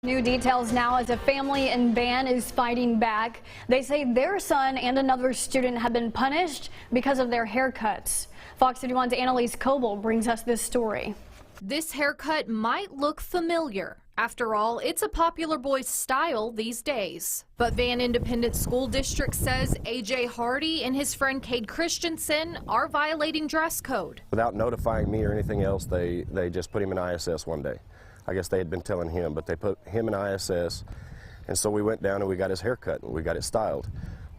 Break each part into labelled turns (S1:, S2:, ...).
S1: New details now as a family in Van is fighting back. They say their son and another student have been punished because of their haircuts. Fox 31's Annalise Coble brings us this story.
S2: This haircut might look familiar. After all, it's a popular boy's style these days. But Van Independent School District says A.J. Hardy and his friend Cade Christensen are violating dress code.
S3: Without notifying me or anything else, they just put him in ISS one day. I guess they had been telling him, but they put him in ISS, and so we went down and we got his hair cut and we got it styled.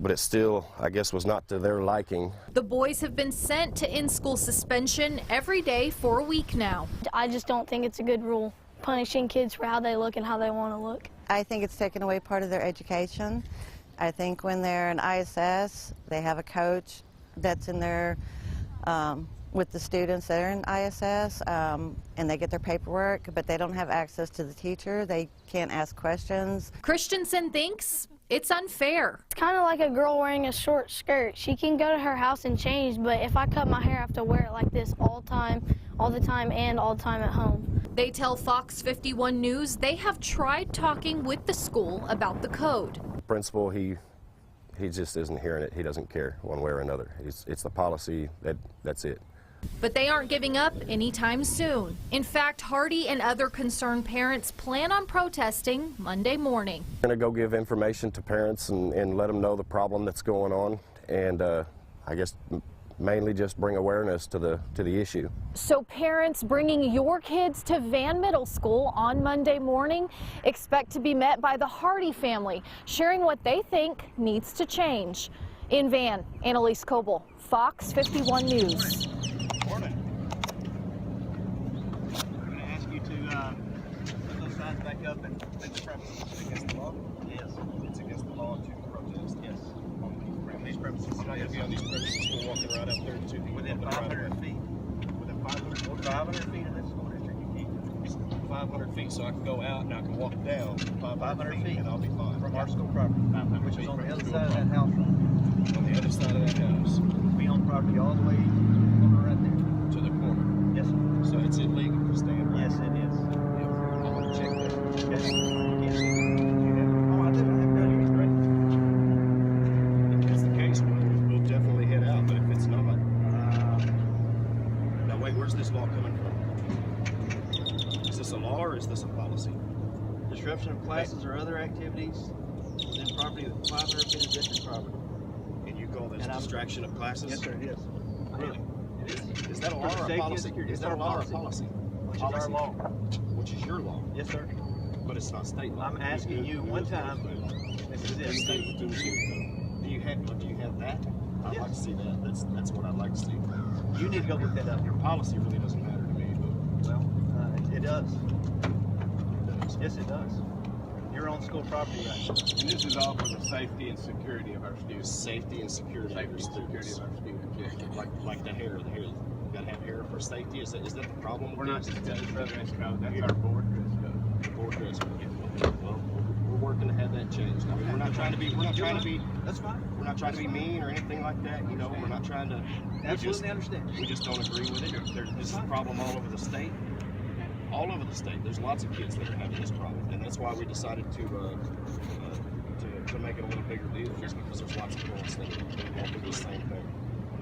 S3: But it still, I guess, was not to their liking.
S2: The boys have been sent to in-school suspension every day for a week now.
S4: I just don't think it's a good rule, punishing kids for how they look and how they want to look.
S5: I think it's taken away part of their education. I think when they're in ISS, they have a coach that's in there with the students that are in ISS, and they get their paperwork, but they don't have access to the teacher. They can't ask questions.
S2: Christensen thinks it's unfair.
S4: It's kind of like a girl wearing a short skirt. She can go to her house and change, but if I cut my hair, I have to wear it like this all the time and all the time at home.
S2: They tell Fox 51 News they have tried talking with the school about the code.
S3: Principal, he just isn't hearing it. He doesn't care one way or another. It's the policy, that's it.
S2: But they aren't giving up anytime soon. In fact, Hardy and other concerned parents plan on protesting Monday morning.
S3: We're going to go give information to parents and let them know the problem that's going on, and I guess mainly just bring awareness to the issue.
S2: So parents bringing your kids to Van Middle School on Monday morning expect to be met by the Hardy family, sharing what they think needs to change. In Van, Annalise Coble, Fox 51 News.
S6: Morning. I'm going to ask you to put those signs back up and take the premises. Against the law? Yes. It's against the law to protest? Yes. On these premises? You're not going to be on these premises. We're walking right up there to within 500 feet. Within 500 feet of this school district, you can't. 500 feet, so I can go out and I can walk down 500 feet and I'll be fine. From our school property, which is on the other side of that house. On the other side of that house. Be on property all the way right there. To the corner? Yes, sir. So it's illegal to stand right? Yes, it is. Yeah. I want to check that. Yes, yes. Oh, I do. I have got it right. If that's the case, we'll definitely head out, but if it's not, now wait, where's this law coming from? Is this a law or is this a policy? Disruption of classes or other activities within property of 500 feet of district property. And you call this distraction of classes? Yes, sir, it is. Really? Is that a law or a policy? Is that a law or a policy? Which is our law. Which is your law? Yes, sir. But it's not state law. I'm asking you one time. This is it. Do you have that? I'd like to see that. That's what I'd like to see. You need to go look that up. Your policy really doesn't matter to me, but well, it does. Yes, it does. You're on school property right now.
S7: And this is all for the safety and security of our students.
S6: Safety and security of our students. Like the hair. You gotta have hair for safety. Is that the problem?
S7: We're not just dress code. That's our board dress code.
S6: Board dress code. Well, we're working to have that changed. I mean, we're not trying to be. That's fine. We're not trying to be mean or anything like that. You know, we're not trying to. Absolutely understand. We just don't agree with it. There's a problem all over the state. All over the state, there's lots of kids that are having this problem, and that's why we decided to make it a little bigger deal, just because there's lots of parents that want to do the same thing.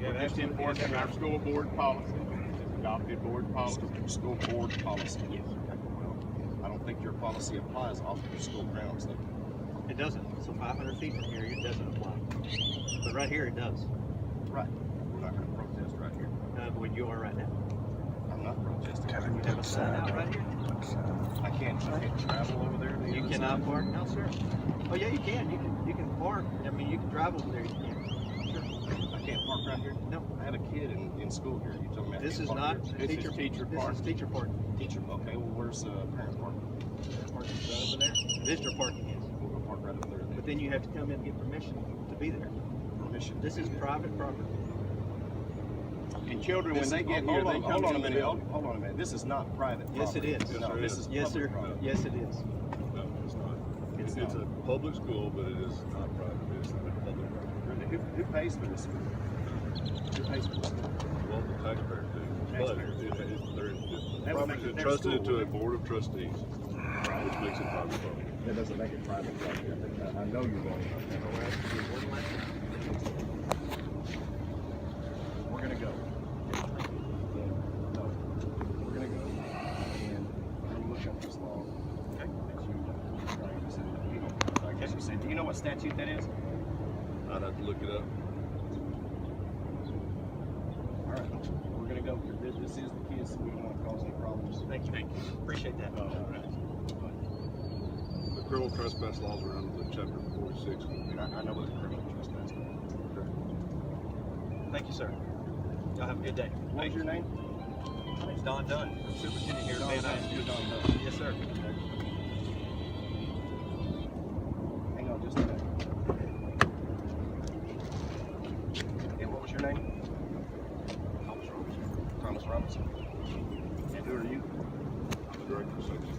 S7: Yeah, that's enforcing our school board policy. It's adopted board policy.
S6: School board policy. Yes. I don't think your policy applies off of the school grounds, though. It doesn't. So 500 feet from here, it doesn't apply. But right here, it does. Right. We're not going to protest right here. When you are right now. I'm not protesting. You have a sign out right here? I can't travel over there. You cannot park? No, sir. Oh yeah, you can. You can park. I mean, you can drive over there. You can. Sure. I can't park right here. No, I have a kid in school here. You told me this is not teacher parking. This is teacher parking. Teacher. Okay. Well, where's parent parking? Parent parking is right over there. Visitor parking is. We'll go park right over there. But then you have to come in and get permission to be there. Permission. This is private property.
S7: And children, when they get here, they come
S6: hold on a
S7: to
S6: minute. Hold on a minute. This is not private property.
S7: Yes, it is.
S6: No, this is
S7: yes,
S6: sir.
S7: Property.
S6: Yes, it is.
S7: No, it's not. It's a public school, but it is not private. It's not public property.
S6: Who pays for this school? Who pays for this school?
S7: Well, the taxpayers do. But they're entrusted to a board of trustees. Right, it makes it private property.
S3: That doesn't make it private property. I know you're wrong about that. We're gonna go. No, we're gonna go. And we'll look up this law.
S6: Okay.
S3: That you're trying to say.
S6: I guess you said, do you know what statute that is?
S7: I'd have to look it up.
S3: All right, we're gonna go. This is the kids. We don't want to cause any problems.
S6: Thank you. Appreciate that.
S7: The criminal trespass laws are under the chapter 46.
S3: I know what the criminal trespass is.
S6: Thank you, sir. Y'all have a good day.
S3: What was your name?
S6: My name's Don Dunn. I'm superintendent here at Van ISD.
S3: Don Dunn.
S6: Yes, sir.
S3: Hang on just a minute. And what was your name? Thomas Robinson. And who are you?
S7: Director of safety.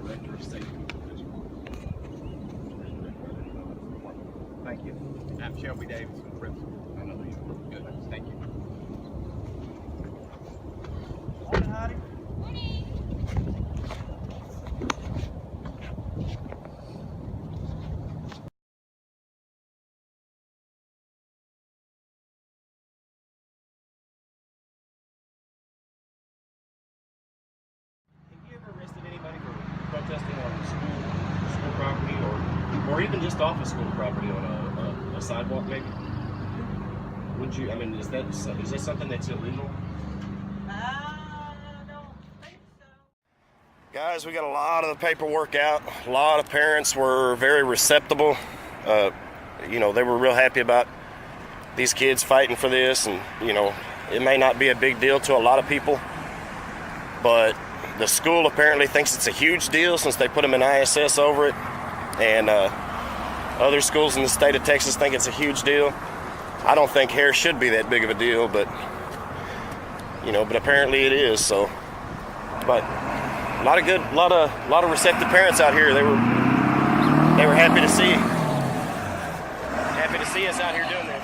S3: Director of Safety. Thank you.
S6: I'm Shelby Davis, principal.
S3: I know who you are.
S6: Good. Thank you.
S3: Morning, Heidi.
S6: Have you ever arrested anybody for protesting on school property or even just off of school property on a sidewalk maybe? Would you, I mean, is this something that's illegal?
S3: Guys, we got a lot of the paperwork out. A lot of parents were very receptive. You know, they were real happy about these kids fighting for this, and you know, it may not be a big deal to a lot of people, but the school apparently thinks it's a huge deal since they put them in ISS over it, and other schools in the state of Texas think it's a huge deal. I don't think hair should be that big of a deal, but you know, but apparently it is. So, but a lot of receptive parents out here. They were happy to see us out here doing this.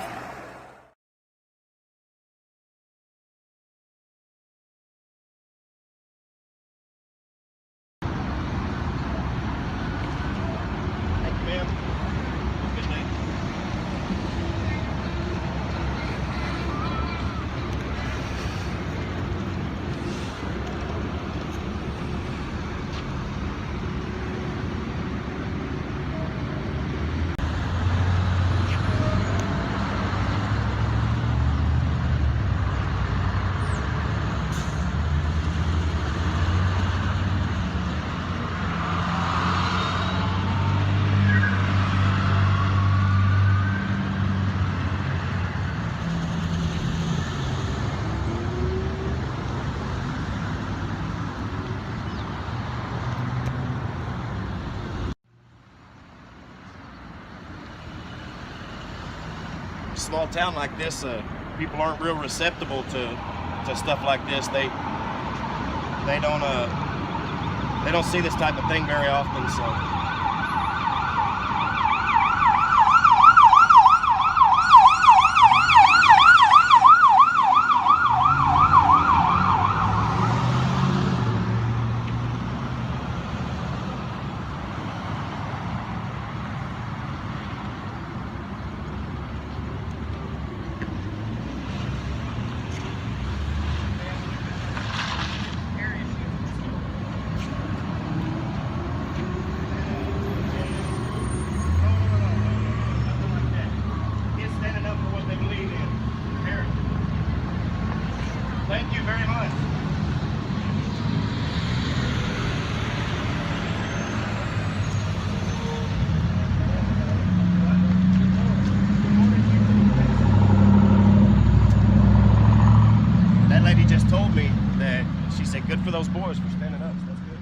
S6: Thank you, ma'am. Good day. Small town like this, people aren't real receptive to stuff like this. They don't see this type of thing very often. So. Thank you very much. That lady just told me that she said good for those boys for standing up. So that's good.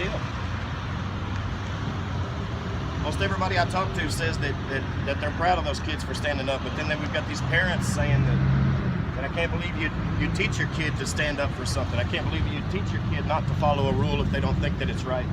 S6: deal. Most everybody I talk to says that they're proud of those kids for standing up, but then we've got these parents saying that I can't believe you teach your kid to stand up for something. I can't believe you teach your kid not to follow a rule if they don't think that it's right.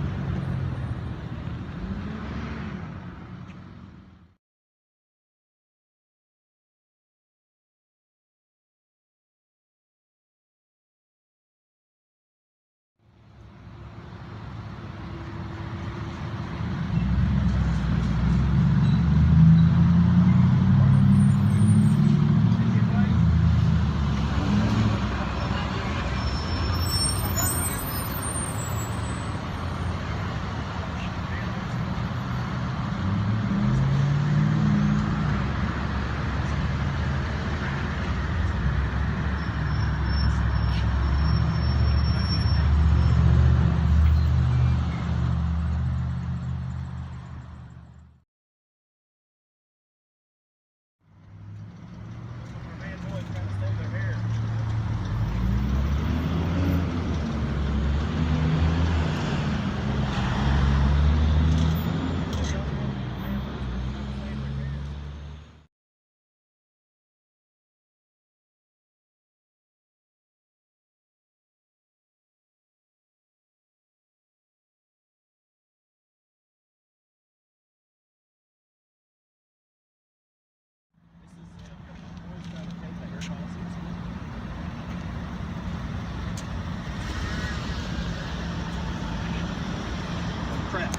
S6: Crap.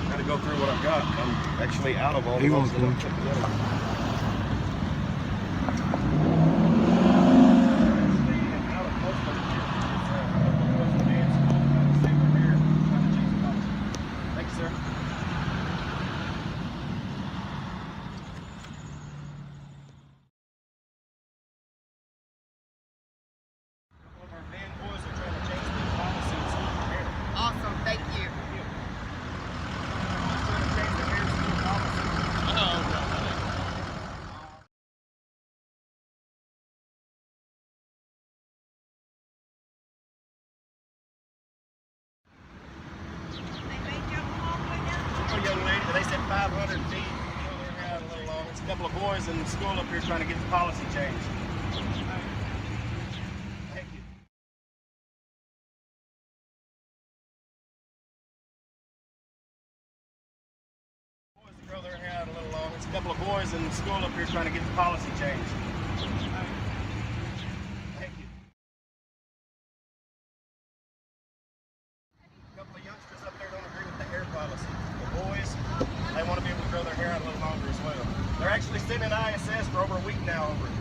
S6: Gotta go through what I've got. I'm actually out of all the ones that I've put together.
S8: Awesome, thank you.
S6: Young lady, they said 500 feet. They're out a little long. It's a couple of boys in school up here trying to get the policy changed. Thank you. Boys to grow their hair out a little long. It's a couple of boys in school up here trying to get the policy changed. Thank you. A couple of youngsters up there don't agree with the hair policy. Boys, they want to be able to grow their hair out a little longer as well. They're actually sitting in ISS for over a week now over it.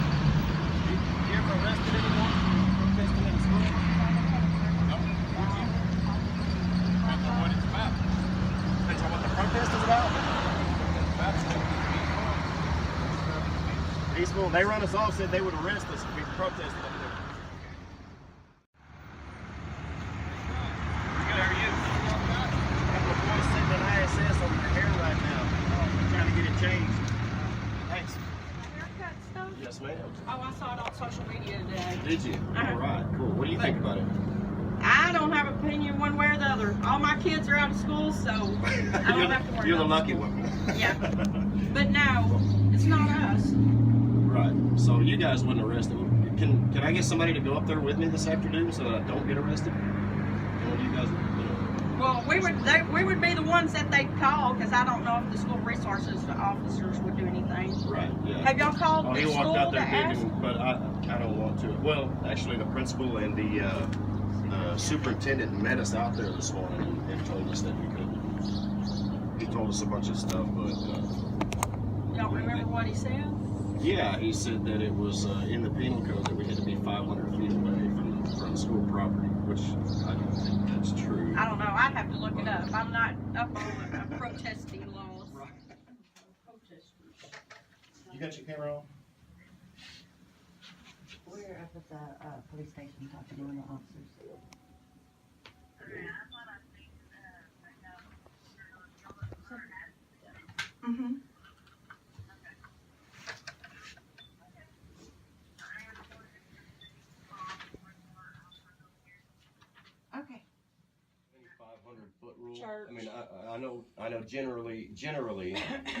S6: You ever arrested anyone protesting in school? Depends on what the protest is about. Peaceful. They run us off, said they would arrest us if we protested up there. Good, how are you? A couple of boys sitting in ISS over their hair right now. Trying to get it changed. Thanks.
S8: Haircut stuff?
S6: Yes, ma'am.
S8: Oh, I saw it on social media today.
S6: Did you? All right, cool. What do you think about it?
S8: I don't have an opinion one way or the other. All my kids are out of school, so I don't have to worry
S6: You're the
S8: about
S6: lucky one.
S8: Yeah. But no, it's not us.
S6: Right. So you guys wouldn't arrest him. Can I get somebody to go up there with me this afternoon so that I don't get arrested? And when you guys,
S8: Well, we would be the ones that they'd call, because I don't know if the school resources officers would do anything.
S6: Right. Yeah.
S8: Have y'all called
S6: Oh,
S8: the
S6: he walked
S8: school
S6: out
S8: to
S6: there
S8: ask?
S6: digging, but I don't want to. Well, actually, the principal and the superintendent met us out there this morning and told us that we couldn't. He told us a bunch of stuff, but
S8: Y'all remember what he said?
S6: yeah, he said that it was in the penal code that we had to be 500 feet away from school property, which I don't think that's true.
S8: I don't know. I'd have to look it up. I'm not up on protesting laws.
S6: Right. You got your camera on?
S5: They're up at the police station talking to one of the officers.
S8: Mm-hmm. Okay.
S3: 500-foot rule.
S8: Church.
S3: I mean, I know. Generally,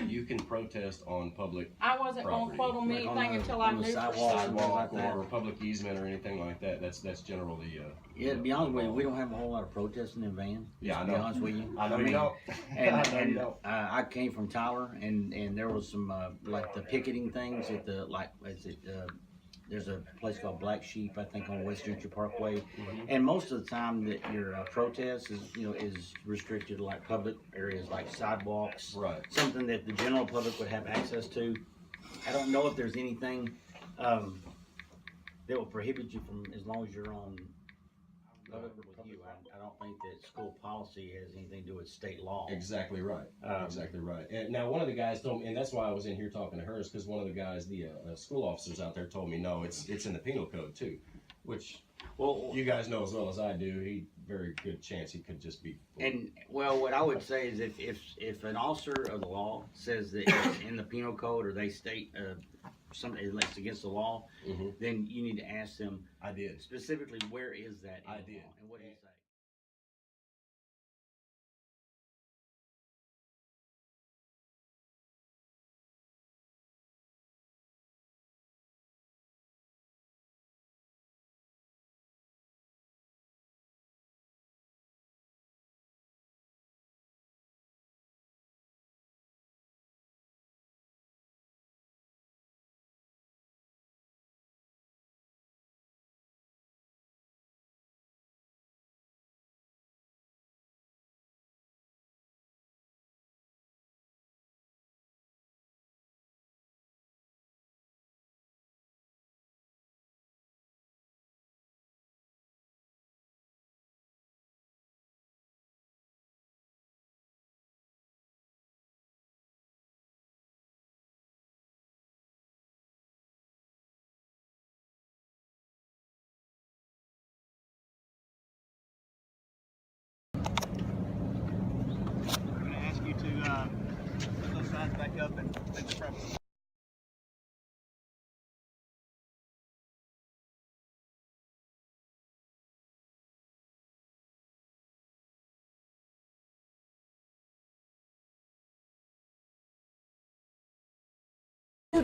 S3: you can protest on public
S8: I wasn't gonna
S3: property.
S8: quote them
S9: Like on
S8: anything
S9: the-
S8: until I
S9: on the
S8: knew for
S9: sidewalk.
S8: sure.
S3: sidewalk
S9: like that.
S3: or public easement or anything like that. That's generally.
S9: Yeah, to be honest with you, we don't have a whole lot of protesting in Van.
S3: Yeah, I
S9: To be
S3: know.
S9: honest with you,
S3: I know you
S9: mean,
S3: don't.
S9: And,
S3: I know you
S9: and
S3: don't.
S9: I came from Tyler, and there was some like the picketing things at the there's a place called Black Sheep, I think, on West Gentry Parkway, and most of the time that your protest is restricted to like public areas like sidewalks,
S3: Right.
S9: Something that the general public would have access to. I don't know if there's anything that will prohibit you from, as long as you're on. With you, I don't think that school policy has anything to do with state law.
S3: Exactly right. Exactly right. And now one of the guys told me, and that's why I was in here talking to her, is because one of the guys, the school officers out there, told me no, it's in the penal code too, which you guys know as well as I do. Very good chance he could just be.
S9: And well, what I would say is if an officer of the law says that it's in the penal code, or they state something that's against the law, then you need to ask them.
S3: I did.
S9: Specifically, where is that?
S3: I did.
S9: And what do you say?
S6: I'm going to ask you to put those signs back up and take the premises.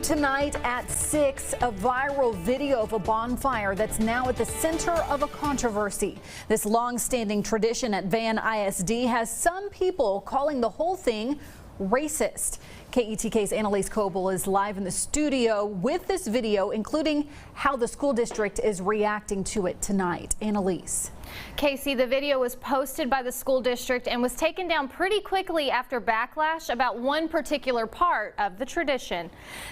S10: Tonight at 6, a viral video of a bonfire that's now at the center of a controversy. This long-standing tradition at Van ISD has some people calling the whole thing racist. KETK's Annalise Coble is live in the studio with this video, including how the school district is reacting to it tonight. Annalise.
S2: Casey, the video was posted by the school district and was taken down pretty quickly after backlash about one particular part of the tradition.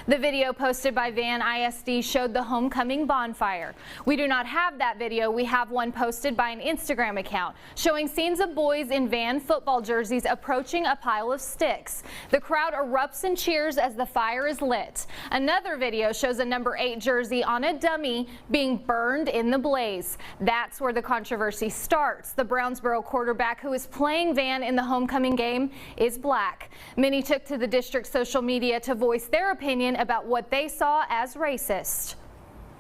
S2: The video posted by Van ISD showed the homecoming bonfire. We do not have that video. We have one posted by an Instagram account showing scenes of boys in Van football jerseys approaching a pile of sticks. The crowd erupts in cheers as the fire is lit. Another video shows a number 8 jersey on a dummy being burned in the blaze. That's where the controversy starts. The Brownsboro quarterback who is playing Van in the homecoming game is black. Many took to the district's social media to voice their opinion about what they saw as racist.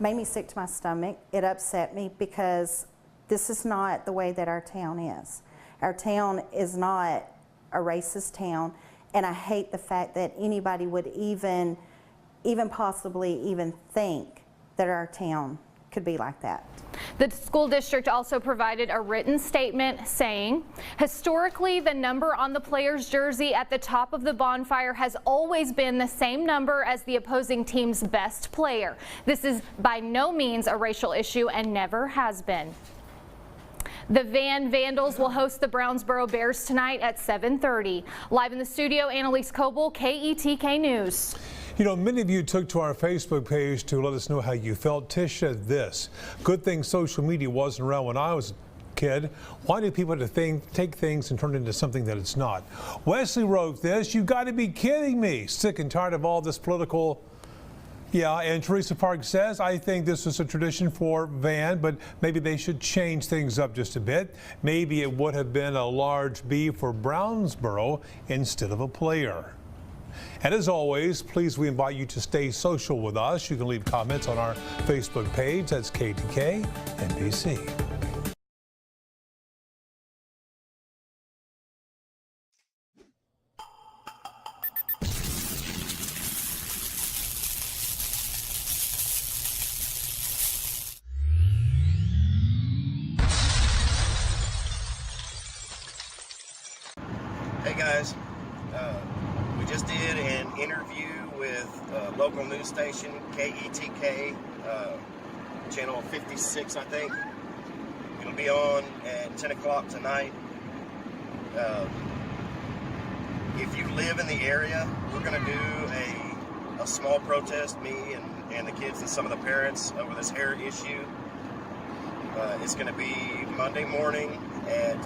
S11: Made me sick to my stomach. It upset me because this is not the way that our town is. Our town is not a racist town, and I hate the fact that anybody would even possibly even think that our town could be like that.
S2: The school district also provided a written statement saying, historically, the number on the player's jersey at the top of the bonfire has always been the same number as the opposing team's best player. This is by no means a racial issue and never has been. The Van Vandals will host the Brownsboro Bears tonight at 7:30. Live in the studio, Annalise Coble, KETK News.
S12: You know, many of you took to our Facebook page to let us know how you felt. Tish said this: good thing social media wasn't around when I was a kid. Why do people have to take things and turn it into something that it's not? Wesley wrote this: you got to be kidding me. Sick and tired of all this political Yeah, and Teresa Park says, I think this is a tradition for Van, but maybe they should change things up just a bit. Maybe it would have been a large B for Brownsboro instead of a player. And as always, please, we invite you to stay social with us. You can leave comments on our Facebook page. That's KTK NBC.
S3: Hey guys, we just did an interview with local news station KETK, channel 56 I think. It'll be on at 10 o'clock tonight. If you live in the area, we're going to do a small protest, me and the kids and some of the parents, over this hair issue. It's going to be Monday morning at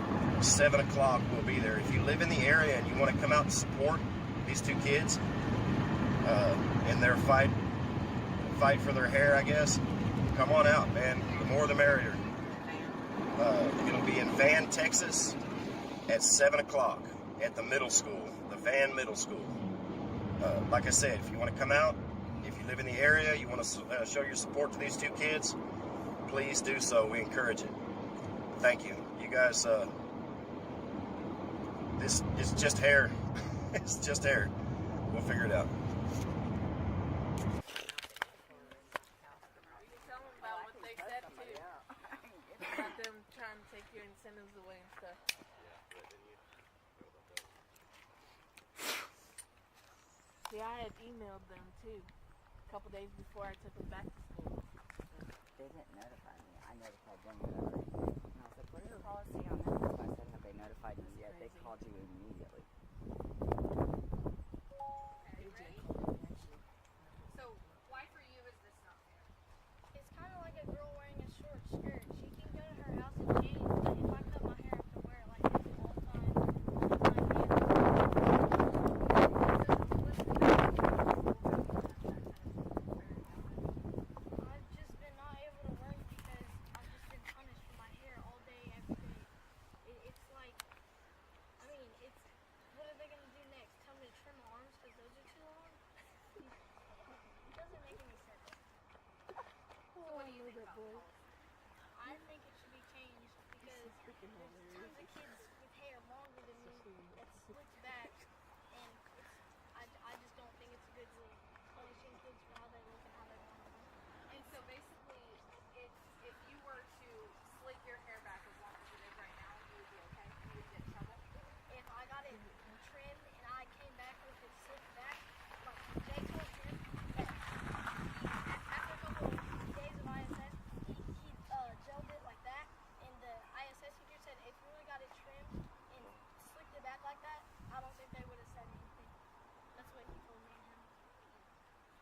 S3: 7 o'clock. We'll be there. If you live in the area and you want to come out and support these two kids in their fight for their hair, I guess, come on out, man. The more the merrier. It'll be in Van, Texas at 7 o'clock at the middle school, the Van Middle School. Like I said, if you want to come out, if you live in the area, you want to show your support to these two kids, please do so. We encourage it. Thank you. You guys, this is just hair. It's just hair. We'll figure it out.
S13: Tell them about what they said too. About them trying to take your incentives away and stuff. See, I had emailed them too a couple days before I took them back to school.
S14: They didn't notify me. I notified them already. And I was like, what is your policy on that? So I said, have they notified you yet? They called you immediately.
S2: So why for you is this not fair?
S4: It's kind of like a girl wearing a short skirt. She can go to her house and change, but if I cut my hair, I have to wear it like this all the time. I've just been not able to work because I've just been punished for my hair all day, every day. It's like, I mean, it's, what are they going to do next? Tell me to trim my arms because those are too long? It doesn't make any sense.
S2: So what do you think about it?
S4: I think it should be changed because there's tons of kids with hair longer than me that's slicked back, and I just don't think it's a good rule. Punishing kids for how they look and how they want to look.
S2: And so basically, if you were to slick your hair back as long as it is right now, you would be okay? You would get in trouble?
S4: If I got it trimmed and I came back with it slicked back, like they told him that after a couple of days of ISS, he gelled it like that, and the ISS teacher said if you would have got it trimmed and slicked it back like that, I don't think they would have said anything. That's what he told me and him.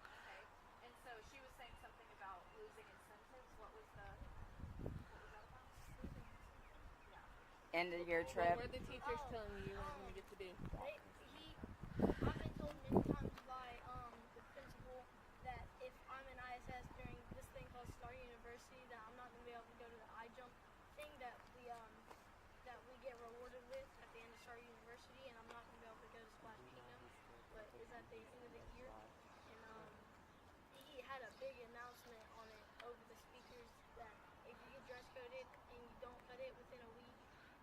S2: Okay. And so she was saying something about losing incentives. What was that about? Yeah.
S14: End of your
S13: What
S14: trip.
S13: were the teachers telling you you weren't going to get to do?
S4: I've been told many times by the principal that if I'm in ISS during this thing called Star University, that I'm not going to be able to go to the I-jump thing that we get rewarded with at the end of Star University, and I'm not going to be able to go to Splash Kingdom, but it's at the end of the year. And he had a big announcement on it over the speakers that if you get dress coded and you don't cut it within a week,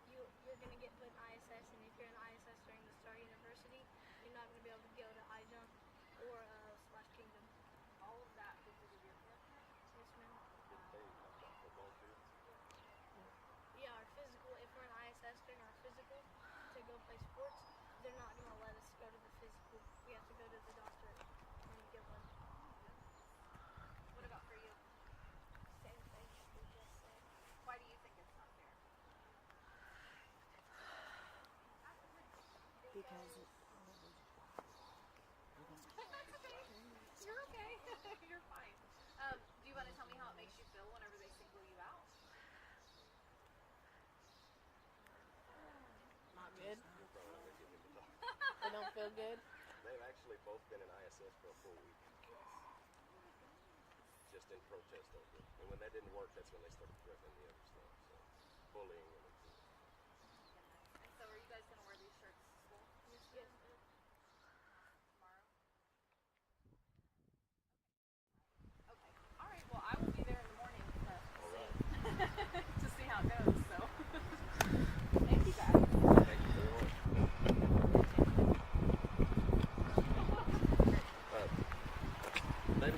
S4: you're going to get put in ISS, and if you're in ISS during the Star University, you're not going to be able to go to I-jump or Splash Kingdom.
S2: All of that because of your hair?
S4: Yes, ma'am. Yeah, our physical, if we're in ISS during our physical to go play sports, they're not going to let us go to the physical. We have to go to the doctor and get one.
S2: What about for you?
S4: Same thing we just said.
S2: Why do you think it's not fair?
S14: Because
S2: That's okay. You're okay. You're fine. Do you want to tell me how it makes you feel whenever they single you out?
S13: Not good? They don't feel good?
S3: They've actually both been in ISS for a full week. just in protest over it. And when that didn't work, that's when they started threatening the other stuff. So, bullying and everything.
S2: So are you guys going to wear these shirts to school? Yes. Tomorrow? Okay. All right. Well, I will be there in the morning to see how it goes. So thank you guys.
S3: Thank you very much. David,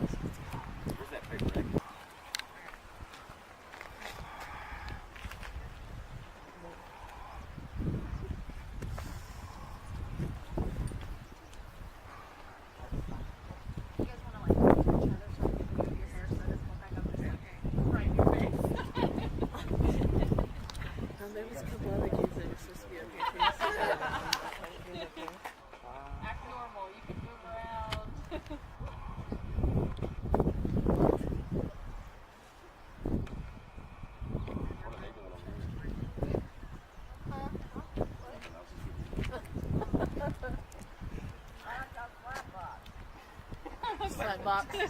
S3: where's that paper bag?
S2: You guys want to like touch each other so I can move your hair so it doesn't look like I'm just like right in your face.
S13: There was a couple other kids that were supposed to be okay.
S2: Act normal. You can move around.
S13: Flat box.
S3: This is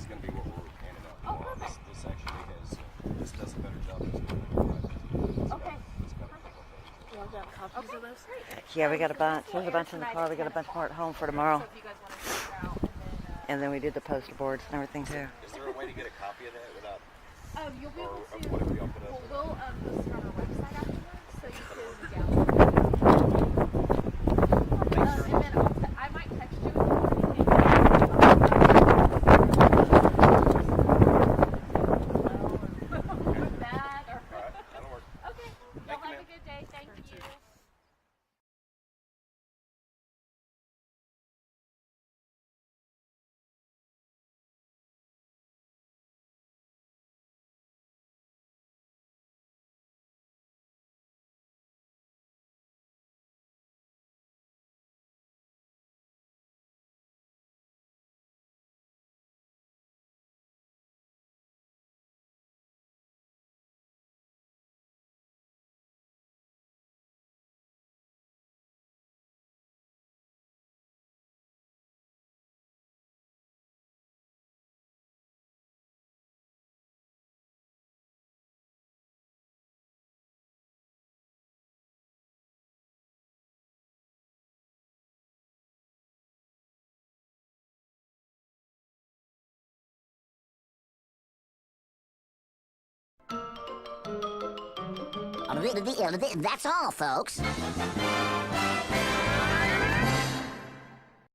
S3: going to be what we're handing out.
S2: Oh, perfect.
S3: This actually has, this does a better job.
S2: Okay.
S13: Y'all got copies of those?
S14: Yeah, we got a bunch. There's a bunch in the car. We got a bunch more at home for tomorrow.
S2: So if you guys want to check it out
S14: And then we did the poster boards and everything too.
S3: Is there a way to get a copy of that without,
S2: you'll be able
S3: or
S2: to,
S3: whatever y'all put up?
S2: we'll post it on our website afterwards, so you can download it. And then I might text you in the morning. With that, or
S3: All right, that'll work.
S2: okay. Y'all have a good day. Thank you.
S15: That's all, folks.